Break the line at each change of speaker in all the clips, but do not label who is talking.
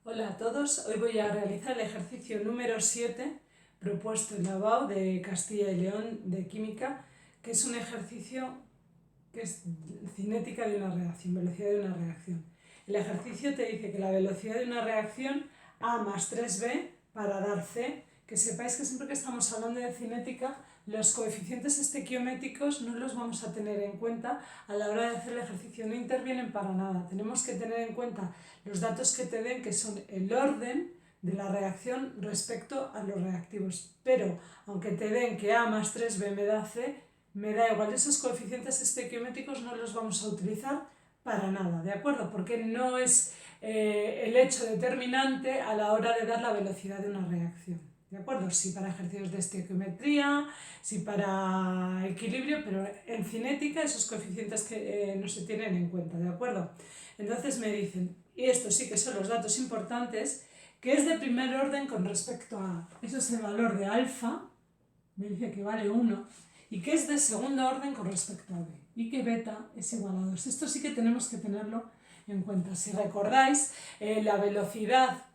Hola a todos, hoy voy a realizar el ejercicio número 7 propuesto en la UAO de Castilla y León de Química, que es un ejercicio que es cinética de una reacción, velocidad de una reacción. El ejercicio te dice que la velocidad de una reacción A más 3B para dar C, que sepáis que siempre que estamos hablando de cinética, los coeficientes estequiométricos no los vamos a tener en cuenta a la hora de hacer el ejercicio, no intervienen para nada. Tenemos que tener en cuenta los datos que te den, que son el orden de la reacción respecto a los reactivos. Pero, aunque te den que A más 3B me da C, me da igual, esos coeficientes estequiométricos no los vamos a utilizar para nada, ¿de acuerdo? Porque no es el hecho determinante a la hora de dar la velocidad de una reacción, ¿de acuerdo? Sí para ejercicios de estequiometría, sí para equilibrio, pero en cinética esos coeficientes que no se tienen en cuenta, ¿de acuerdo? Entonces me dicen, y estos sí que son los datos importantes, que es de primer orden con respecto a, eso es el valor de alfa, me dice que vale 1, y que es de segundo orden con respecto a b, y que beta es igual a 2. Esto sí que tenemos que tenerlo en cuenta. Si recordáis, la velocidad,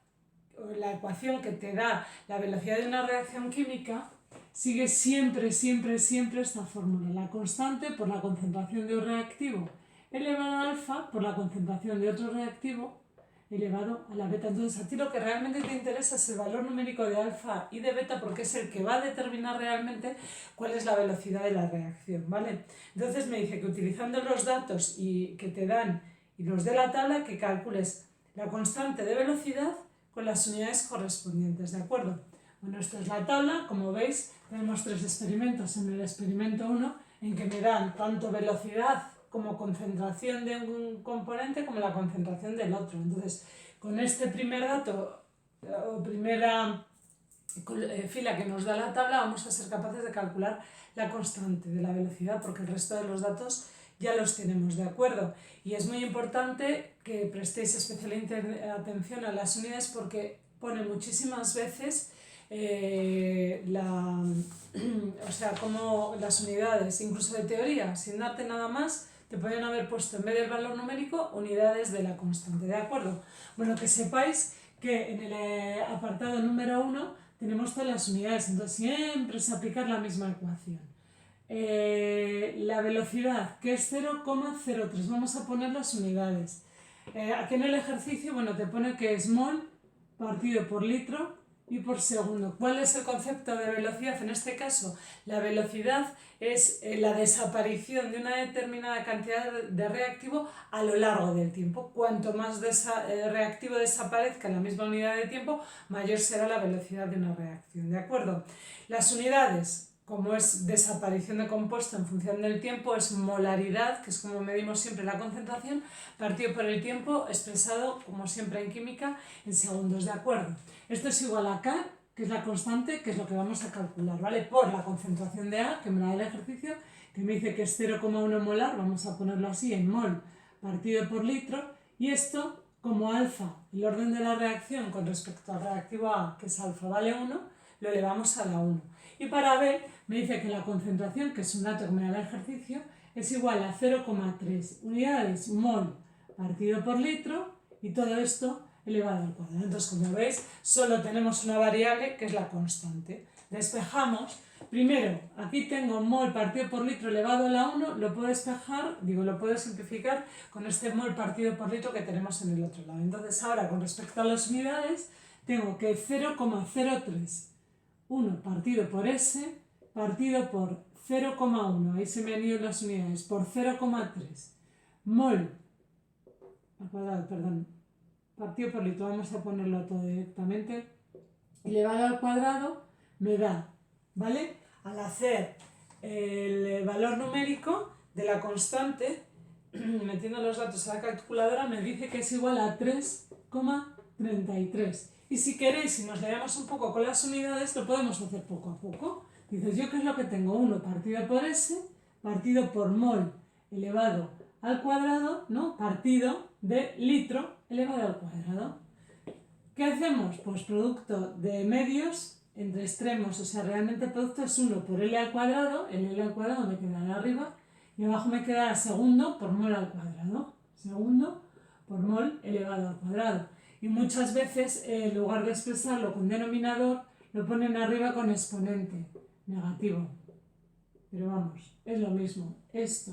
la ecuación que te da la velocidad de una reacción química, sigue siempre esta fórmula. La constante por la concentración de un reactivo elevado a alfa por la concentración de otro reactivo elevado a la beta. Entonces, a ti lo que realmente te interesa es el valor numérico de alfa y de beta, porque es el que va a determinar realmente cuál es la velocidad de la reacción, ¿vale? Entonces me dice que utilizando los datos y que te dan y los de la tabla, que calcules la constante de velocidad con las unidades correspondientes, ¿de acuerdo? Bueno, esta es la tabla. Como veis, tenemos 3 experimentos en el experimento 1 en que me dan tanto velocidad como concentración de un componente como la concentración del otro. Entonces, con este primer dato o primera fila que nos da la tabla, vamos a ser capaces de calcular la constante de la velocidad, porque el resto de los datos ya los tenemos, ¿de acuerdo? Y es muy importante que prestéis especial atención a las unidades, porque pone muchísimas veces o sea, como las unidades, incluso de teoría, sin darte nada más, te podrían haber puesto en vez del valor numérico unidades de la constante, ¿de acuerdo? Bueno, que sepáis que en el apartado número 1 tenemos todas las unidades, entonces siempre es aplicar la misma ecuación. La velocidad, que es 0,03, vamos a poner las unidades. Aquí en el ejercicio, bueno, te pone que es mol partido por litro y por segundo. ¿Cuál es el concepto de velocidad? En este caso, la velocidad es la desaparición de una determinada cantidad de reactivo a lo largo del tiempo. Cuanto más reactivo desaparezca en la misma unidad de tiempo, mayor será la velocidad de una reacción, ¿de acuerdo? Las unidades, como es desaparición de compuesto en función del tiempo, es molaridad, que es como medimos siempre la concentración, partido por el tiempo, expresado, como siempre en química, en segundos, ¿de acuerdo? Esto es igual a K, que es la constante, que es lo que vamos a calcular, ¿vale? Por la concentración de A, que me da el ejercicio, que me dice que es 0,1 molar, vamos a ponerlo así, en mol partido por litro, y esto, como alfa, el orden de la reacción con respecto al reactivo A, que es alfa, vale 1, lo elevamos a la 1. Y para B, me dice que la concentración, que es un dato que me da el ejercicio, es igual a 0,3 unidades mol partido por litro, y todo esto elevado al cuadrado. Entonces, como veis, solo tenemos una variable que es la constante. Despejamos. Primero, aquí tengo mol partido por litro elevado a la 1, lo puedo despejar, lo puedo simplificar con este mol partido por litro que tenemos en el otro lado. Entonces, ahora, con respecto a las unidades, tengo que 0,03, 1 partido por S, partido por 0,1, ahí se me han ido las unidades, por 0,3, mol, al cuadrado, perdón, partido por litro, vamos a ponerlo todo directamente, elevado al cuadrado me da, ¿vale? Al hacer el valor numérico de la constante, metiendo los datos a la calculadora, me dice que es igual a 3,33. Y si queréis, si nos leemos un poco con las unidades, lo podemos hacer poco a poco. Dices, ¿yo qué es lo que tengo? 1 partido por S, partido por mol elevado al cuadrado, ¿no? Partido de litro elevado al cuadrado. ¿Qué hacemos? Pues producto de medios entre extremos, o sea, realmente el producto es 1 por L al cuadrado, el L al cuadrado me quedará arriba, y abajo me quedará segundo por mol al cuadrado, segundo por mol elevado al cuadrado. Y muchas veces, en lugar de expresarlo con denominador, lo ponen arriba con exponente negativo. Pero vamos, es lo mismo. Esto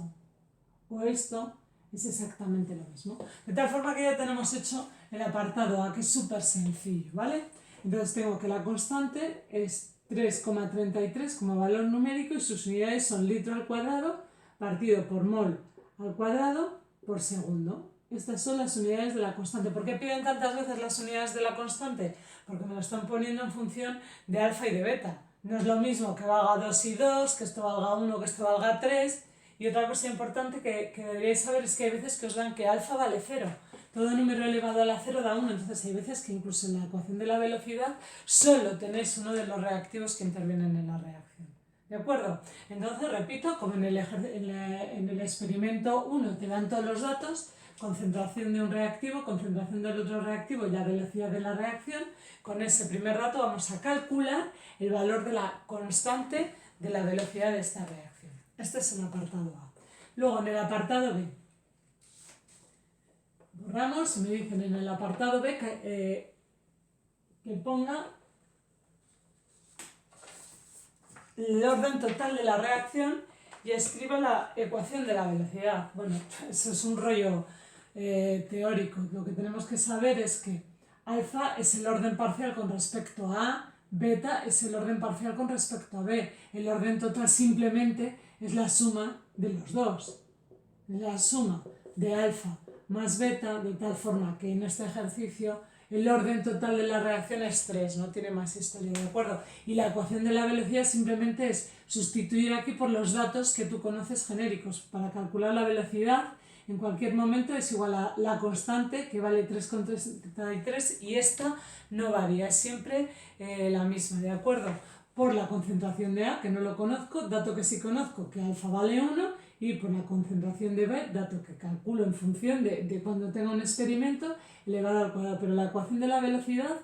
o esto es exactamente lo mismo. De tal forma que ya tenemos hecho el apartado A, que es súper sencillo, ¿vale? Entonces tengo que la constante es 3,33 como valor numérico y sus unidades son litro al cuadrado partido por mol al cuadrado por segundo. Estas son las unidades de la constante. ¿Por qué piden tantas veces las unidades de la constante? Porque me lo están poniendo en función de alfa y de beta. No es lo mismo que valga 2 y 2, que esto valga 1, que esto valga 3. Y otra cosa importante que deberíais saber es que hay veces que os dan que alfa vale 0. Todo número elevado a la 0 da 1, entonces hay veces que incluso en la ecuación de la velocidad solo tenéis uno de los reactivos que intervienen en la reacción. ¿De acuerdo? Entonces, repito, como en el experimento 1 te dan todos los datos, concentración de un reactivo, concentración del otro reactivo y la velocidad de la reacción, con ese primer dato vamos a calcular el valor de la constante de la velocidad de esta reacción. Este es el apartado A. Luego, en el apartado B, borramos y me dicen en el apartado B que ponga el orden total de la reacción y escriba la ecuación de la velocidad. Bueno, eso es un rollo teórico. Lo que tenemos que saber es que alfa es el orden parcial con respecto a A, beta es el orden parcial con respecto a B. El orden total simplemente es la suma de los dos. La suma de alfa más beta, de tal forma que en este ejercicio el orden total de la reacción es 3, no tiene más historia, ¿de acuerdo? Y la ecuación de la velocidad simplemente es sustituir aquí por los datos que tú conoces genéricos. Para calcular la velocidad, en cualquier momento es igual a la constante, que vale 3,33, y esta no varía, es siempre la misma, ¿de acuerdo? Por la concentración de A, que no lo conozco, dato que sí conozco, que alfa vale 1, y por la concentración de B, dato que calculo en función de cuando tenga un experimento, elevado al cuadrado. Pero la ecuación de la velocidad,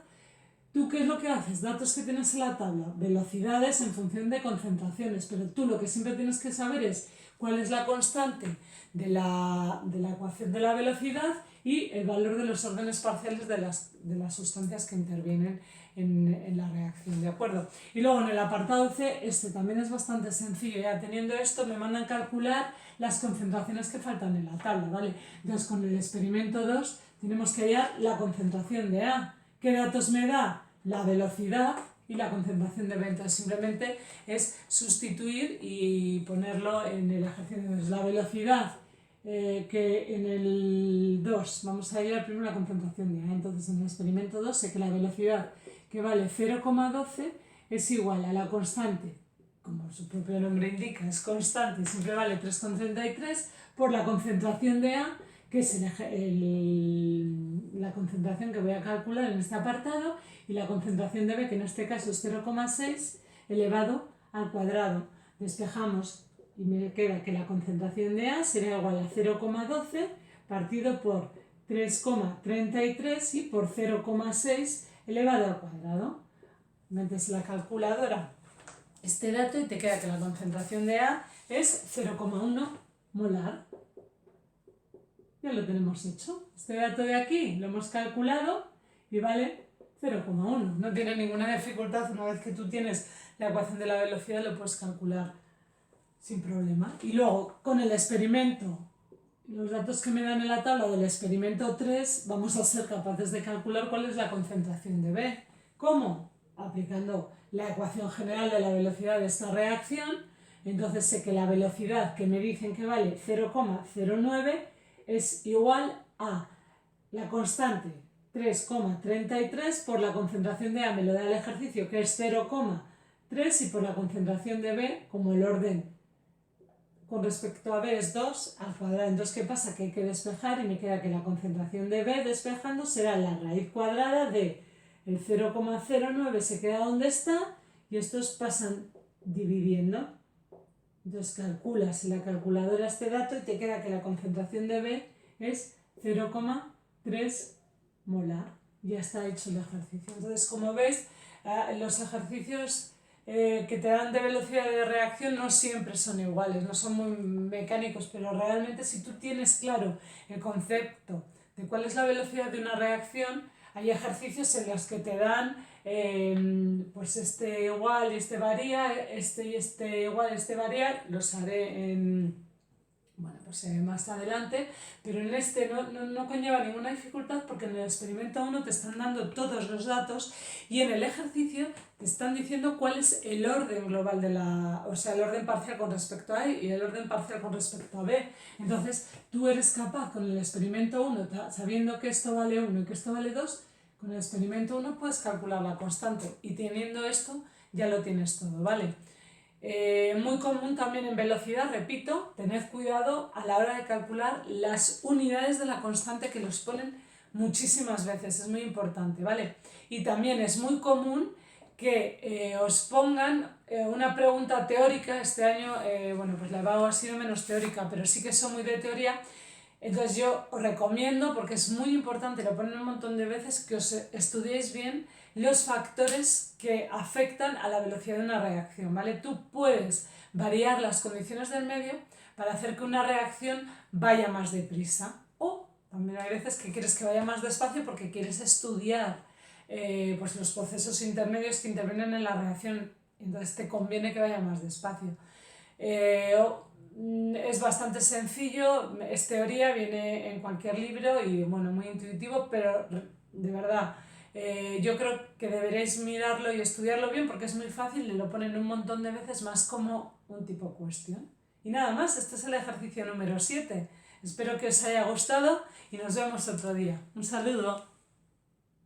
¿tú qué es lo que haces? Datos que tienes en la tabla, velocidades en función de concentraciones, pero tú lo que siempre tienes que saber es cuál es la constante de la ecuación de la velocidad y el valor de los órdenes parciales de las sustancias que intervienen en la reacción, ¿de acuerdo? Y luego en el apartado C, este también es bastante sencillo, ya teniendo esto me mandan calcular las concentraciones que faltan en la tabla, ¿vale? Entonces con el experimento 2 tenemos que hallar la concentración de A. ¿Qué datos me da? La velocidad y la concentración de B. Entonces simplemente es sustituir y ponerlo en el ejercicio. Entonces la velocidad que en el 2 vamos a hallar primero la concentración de A. Entonces en el experimento 2 sé que la velocidad que vale 0,12 es igual a la constante, como su propio nombre indica, es constante, siempre vale 3,33 por la concentración de A, que es la concentración que voy a calcular en este apartado, y la concentración de B, que en este caso es 0,6 elevado al cuadrado. Despejamos y me queda que la concentración de A será igual a 0,12 partido por 3,33 y por 0,6 elevado al cuadrado. Metes la calculadora este dato y te queda que la concentración de A es 0,1 molar. Ya lo tenemos hecho. Este dato de aquí lo hemos calculado y vale 0,1. No tiene ninguna dificultad. Una vez que tú tienes la ecuación de la velocidad lo puedes calcular sin problema. Y luego con el experimento, los datos que me dan en la tabla del experimento 3, vamos a ser capaces de calcular cuál es la concentración de B. ¿Cómo? Aplicando la ecuación general de la velocidad de esta reacción. Entonces sé que la velocidad que me dicen que vale 0,09 es igual a la constante 3,33 por la concentración de A, me lo da el ejercicio, que es 0,3, y por la concentración de B, como el orden con respecto a B es 2 al cuadrado. Entonces, ¿qué pasa? Que hay que despejar y me queda que la concentración de B despejando será la raíz cuadrada de el 0,09 se queda donde está y estos pasan dividiendo. Entonces calculas en la calculadora este dato y te queda que la concentración de B es 0,3 molar. Ya está hecho el ejercicio. Entonces, como veis, los ejercicios que te dan de velocidad de reacción no siempre son iguales, no son muy mecánicos, pero realmente si tú tienes claro el concepto de cuál es la velocidad de una reacción, Hay ejercicios en los que te dan pues este igual y este varía, este y este igual, este varía, los haré más adelante, pero en este no conlleva ninguna dificultad porque en el experimento 1 te están dando todos los datos y en el ejercicio te están diciendo cuál es el orden global el orden parcial con respecto a A y el orden parcial con respecto a B. Entonces tú eres capaz con el experimento 1, sabiendo que esto vale 1 y que esto vale 2, con el experimento 1 puedes calcular la constante y teniendo esto ya lo tienes todo, ¿vale? Muy común también en velocidad, repito, tened cuidado a la hora de calcular las unidades de la constante que los ponen muchísimas veces, es muy importante, ¿vale? Y también es muy común que os pongan una pregunta teórica, este año, pues la EBAU ha sido menos teórica, pero sí que son muy de teoría. Entonces yo os recomiendo, porque es muy importante, lo ponen un montón de veces, que os estudiéis bien los factores que afectan a la velocidad de una reacción, ¿vale? Tú puedes variar las condiciones del medio para hacer que una reacción vaya más deprisa, o también hay veces que quieres que vaya más despacio porque quieres estudiar pues los procesos intermedios que intervienen en la reacción, entonces te conviene que vaya más despacio. Es bastante sencillo, es teoría, viene en cualquier libro y bueno, muy intuitivo, pero de verdad yo creo que deberéis mirarlo y estudiarlo bien porque es muy fácil y lo ponen un montón de veces más como un tipo cuestión. Y nada más, este es el ejercicio número 7. Espero que os haya gustado y nos vemos otro día. Un saludo.